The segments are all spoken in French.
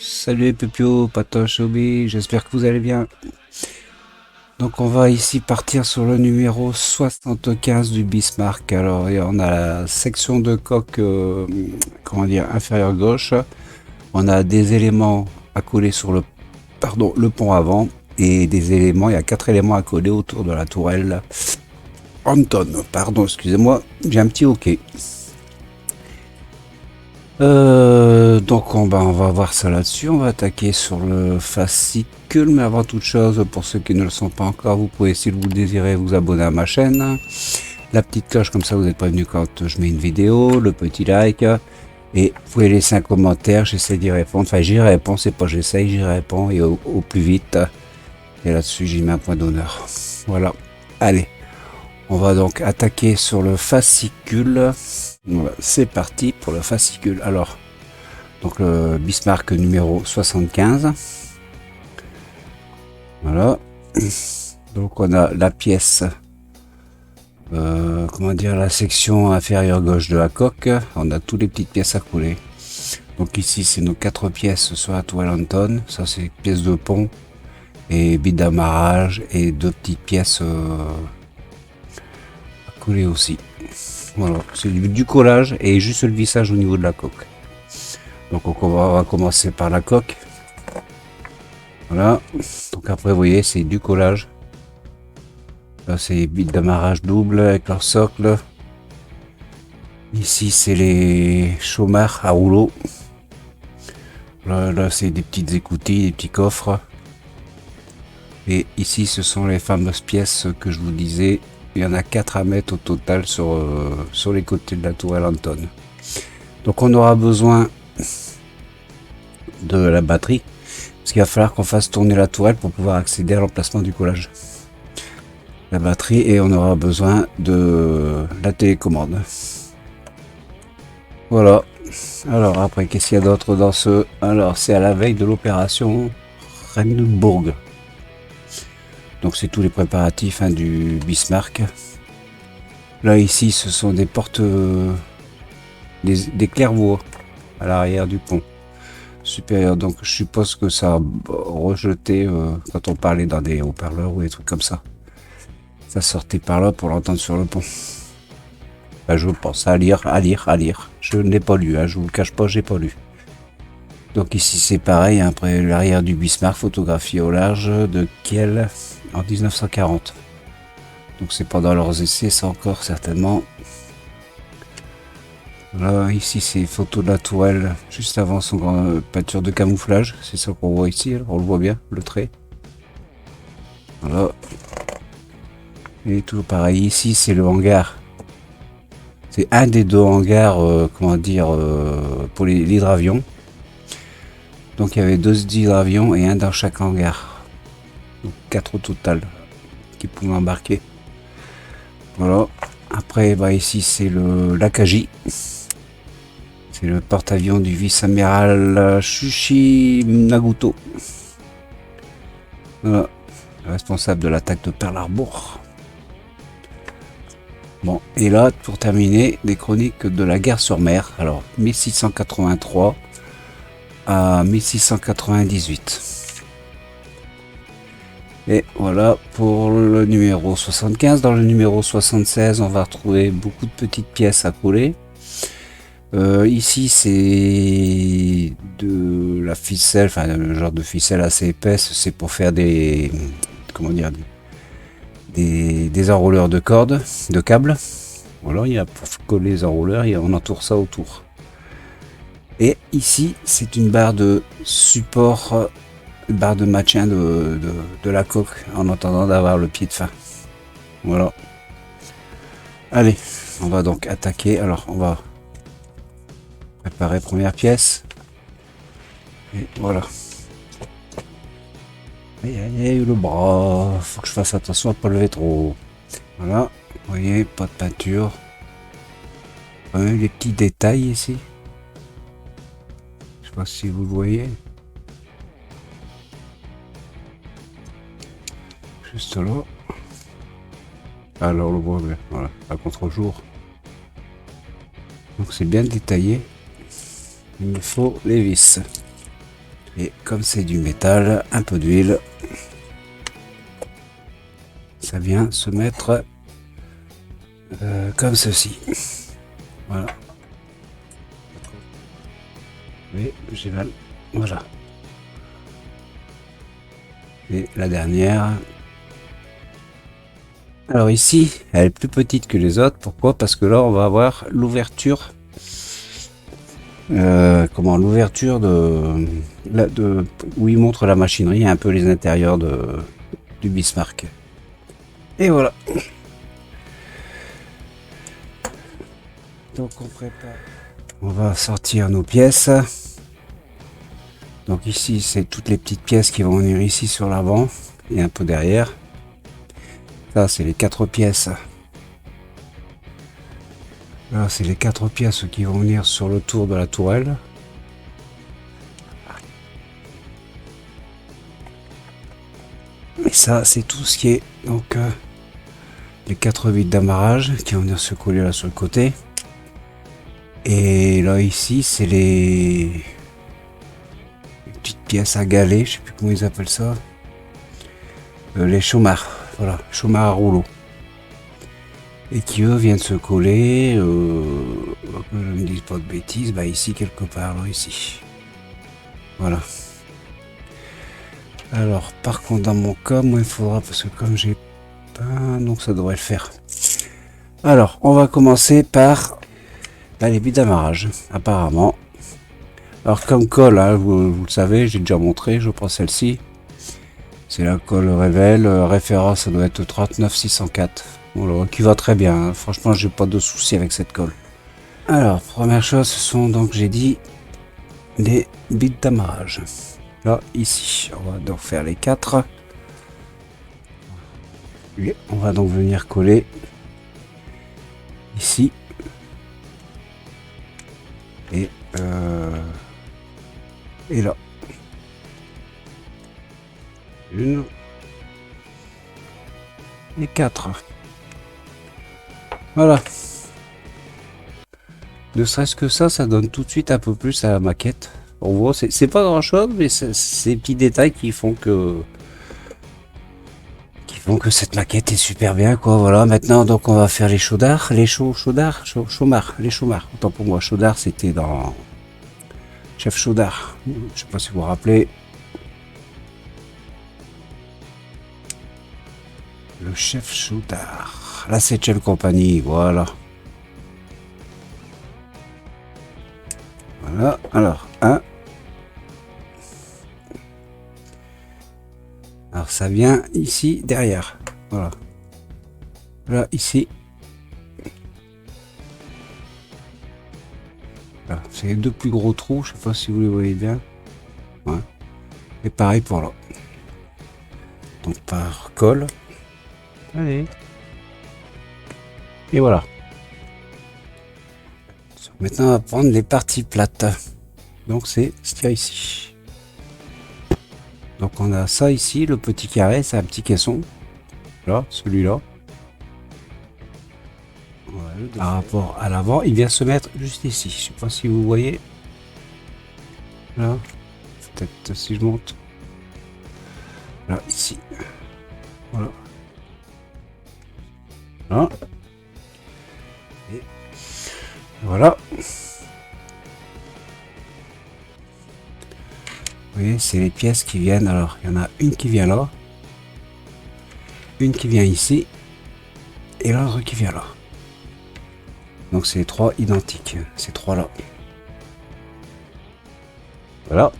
Salut Pupio, Patoche, Obi, j'espère que vous allez bien. Donc on va ici partir sur le numéro 75 du Bismarck. Alors on a la section de coque, comment dire, inférieure gauche. On a des éléments à coller sur le pont avant et des éléments, il y a 4 éléments à coller autour de la tourelle Anton. Pardon, excusez-moi, j'ai un petit hoquet. Donc on va voir ça là-dessus. On va attaquer sur le fascicule, mais avant toute chose, pour ceux qui ne le sont pas encore, vous pouvez, si vous le désirez, vous abonner à ma chaîne. La petite cloche, comme ça vous êtes prévenu quand je mets une vidéo, le petit like. Et vous pouvez laisser un commentaire, j'essaie d'y répondre. Enfin, j'y réponds, c'est pas j'essaye, j'y réponds et au plus vite. Et là-dessus, j'y mets un point d'honneur. Voilà. Allez. On va donc attaquer sur le fascicule. Voilà, c'est parti pour le fascicule. Alors, donc le Bismarck numéro 75. Voilà. Donc on a la pièce, comment dire, la section inférieure gauche de la coque. On a toutes les petites pièces à couler. Donc ici, c'est nos 4 pièces sur la toile Anton. Ça, c'est pièces de pont et bille d'amarrage et 2 petites pièces aussi. Voilà, c'est du collage et juste le vissage au niveau de la coque. Donc on va commencer par la coque. Voilà, donc après vous voyez c'est du collage. Là c'est billes d'amarrage double avec leur socle. Ici c'est les chômeurs à rouleau. Là c'est des petites écoutilles, des petits coffres. Et ici ce sont les fameuses pièces que je vous disais. Il y en a 4 à mettre au total sur les côtés de la tourelle Anton. Donc on aura besoin de la batterie, parce qu'il va falloir qu'on fasse tourner la tourelle pour pouvoir accéder à l'emplacement du collage. La batterie, et on aura besoin de la télécommande. Voilà. Alors après, qu'est-ce qu'il y a d'autre dans ce... Alors c'est à la veille de l'opération Renbourg. Donc c'est tous les préparatifs du Bismarck. Là ici ce sont des portes, des clairvoies à l'arrière du pont supérieur. Donc je suppose que ça a rejeté quand on parlait dans des haut-parleurs ou des trucs comme ça. Ça sortait par là pour l'entendre sur le pont. Enfin, je pense à lire. Je n'ai pas lu, je vous le cache pas, j'ai pas lu. Donc ici c'est pareil, après l'arrière du Bismarck photographié au large de Kiel en 1940. Donc c'est pendant leurs essais, ça encore certainement. Là ici c'est photo de la tourelle juste avant son grand peinture de camouflage, c'est ça qu'on voit ici, on le voit bien, le trait. Voilà. Et tout pareil, ici c'est le hangar. C'est un des 2 hangars, comment dire, pour les hydravions. Donc il y avait 2 hydravions et un dans chaque hangar. Donc 4 au total qui pouvaient embarquer. Voilà. Après ici c'est l'Akagi. C'est le porte-avions du vice-amiral Shushi Naguto. Voilà. Responsable de l'attaque de Pearl Harbor. Bon, et là, pour terminer, des chroniques de la guerre sur mer. Alors, 1683 à 1698. Et voilà pour le numéro 75. Dans le numéro 76, on va retrouver beaucoup de petites pièces à coller. Ici, c'est de la ficelle, enfin, un genre de ficelle assez épaisse. C'est pour faire des, comment dire, des enrouleurs de cordes, de câbles. Voilà, il y a pour coller les enrouleurs et on entoure ça autour. Et ici, c'est une barre de support, barre de maintien de la coque en attendant d'avoir le pied de fin. Voilà. Allez, on va donc attaquer. Alors, on va préparer première pièce. Et voilà. Aïe, le bras. Faut que je fasse attention à ne pas lever trop. Voilà. Vous voyez, pas de peinture. Les petits détails ici. Je sais pas si vous le voyez. Juste là. Alors le voit bien. Voilà, à contre-jour. Donc c'est bien détaillé. Il me faut les vis. Et comme c'est du métal, un peu d'huile, ça vient se mettre comme ceci. Voilà. Oui, j'ai mal. Voilà. Et la dernière. Alors ici, elle est plus petite que les autres. Pourquoi? Parce que là, on va avoir l'ouverture. L'ouverture de où il montre la machinerie et un peu les intérieurs du Bismarck. Et voilà. Donc on prépare. On va sortir nos pièces. Donc ici, c'est toutes les petites pièces qui vont venir ici sur l'avant et un peu derrière. Ça, c'est les 4 pièces. Là, c'est les 4 pièces qui vont venir sur le tour de la tourelle. Et ça, c'est tout ce qui est donc les 4 vis d'amarrage qui vont venir se coller là sur le côté. Et là, ici, c'est les petites pièces à galets, je sais plus comment ils appellent ça. Les chaumards, voilà, chaumards à rouleau. Et qui eux viennent se coller, que je ne me dise pas de bêtises, bah ici quelque part, là, ici. Voilà. Alors, par contre, dans mon cas, moi, il faudra, parce que comme j'ai pas, donc ça devrait le faire. Alors, on va commencer par les billes d'amarrage, apparemment. Alors, comme colle, hein, vous le savez, j'ai déjà montré, je prends celle-ci. C'est la colle Révèle, référence, ça doit être 39604. Voilà, qui va très bien, hein. Franchement, j'ai pas de souci avec cette colle. Alors, première chose, ce sont donc, j'ai dit, les billes d'amarrage. Là, ici, on va donc faire les 4. Et on va donc venir coller ici. Et là. Une. Et 4. Voilà. Ne serait-ce que ça donne tout de suite un peu plus à la maquette. On voit, c'est pas grand chose, mais c'est ces petits détails qui font que cette maquette est super bien, quoi. Voilà. Maintenant, donc, on va faire les chaudards, les chaumards, les chaumards. Autant pour moi, chaudard, c'était dans Chef Chaudard. Je sais pas si vous vous rappelez. Le Chef Chaudard. La 7e compagnie, voilà. Voilà, alors, 1. Alors, ça vient ici, derrière. Voilà. Là, ici. Là, c'est les 2 plus gros trous, je sais pas si vous les voyez bien. Ouais. Et pareil pour là. Donc, par colle. Allez. Et voilà. Maintenant, on va prendre les parties plates. Donc, c'est ce qu'il y a ici. Donc, on a ça ici, le petit carré, c'est un petit caisson. Là, celui-là. Ouais, par rapport à l'avant, il vient se mettre juste ici. Je sais pas si vous voyez. Là. Peut-être si je monte. Là, ici. Voilà. Là. Et voilà. Vous voyez, c'est les pièces qui viennent. Alors, il y en a une qui vient là, une qui vient ici, et l'autre qui vient là. Donc, c'est 3 identiques, ces 3 là. Voilà.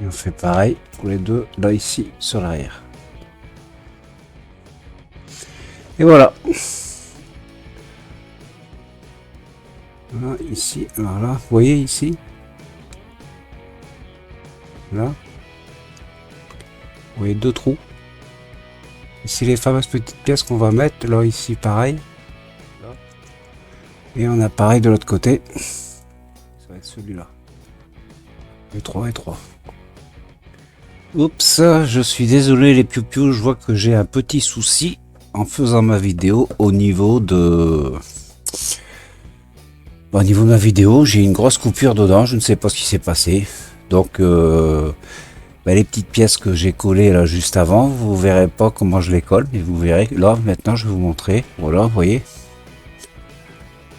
Et on fait pareil pour les 2 là, ici, sur l'arrière. Et voilà. Voilà, ici, alors là, vous voyez ici, là, vous voyez 2 trous. Ici, les fameuses petites pièces qu'on va mettre, là, ici, pareil. Là. Et on a pareil de l'autre côté. Ça va être celui-là. Et 3 et 3. Oups, je suis désolé les piou-piou, je vois que j'ai un petit souci en faisant ma vidéo au niveau de... Au niveau de ma vidéo, j'ai une grosse coupure dedans, je ne sais pas ce qui s'est passé. Donc, les petites pièces que j'ai collées là juste avant, vous verrez pas comment je les colle, mais vous verrez. Là, maintenant, je vais vous montrer. Voilà, vous voyez.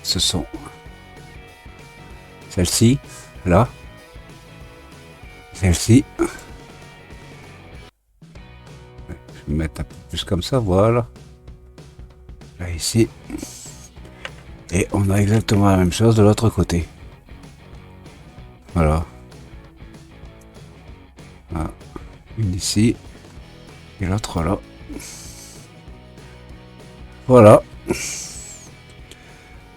Ce sont celle-ci, là. Celle-ci. Je vais mettre un peu plus comme ça, voilà. Là, ici. Et on a exactement la même chose de l'autre côté. Voilà. Voilà. Une ici. Et l'autre là. Voilà.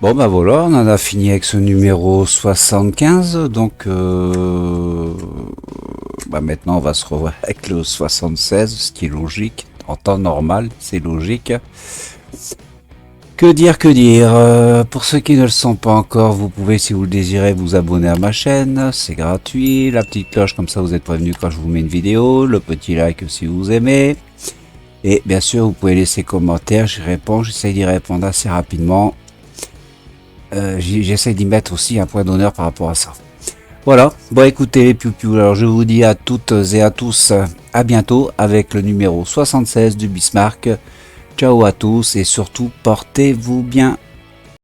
Bon bah voilà, on en a fini avec ce numéro 75. Donc maintenant on va se revoir avec le 76, ce qui est logique. En temps normal, c'est logique. Que dire, que dire. Pour ceux qui ne le sont pas encore, vous pouvez, si vous le désirez, vous abonner à ma chaîne, c'est gratuit. La petite cloche, comme ça vous êtes prévenu quand je vous mets une vidéo. Le petit like si vous aimez. Et bien sûr, vous pouvez laisser commentaires, j'y réponds, j'essaie d'y répondre assez rapidement. J'essaie d'y mettre aussi un point d'honneur par rapport à ça. Voilà, bon écoutez les piou-piou, alors je vous dis à toutes et à tous à bientôt avec le numéro 76 du Bismarck. Ciao à tous et surtout portez-vous bien.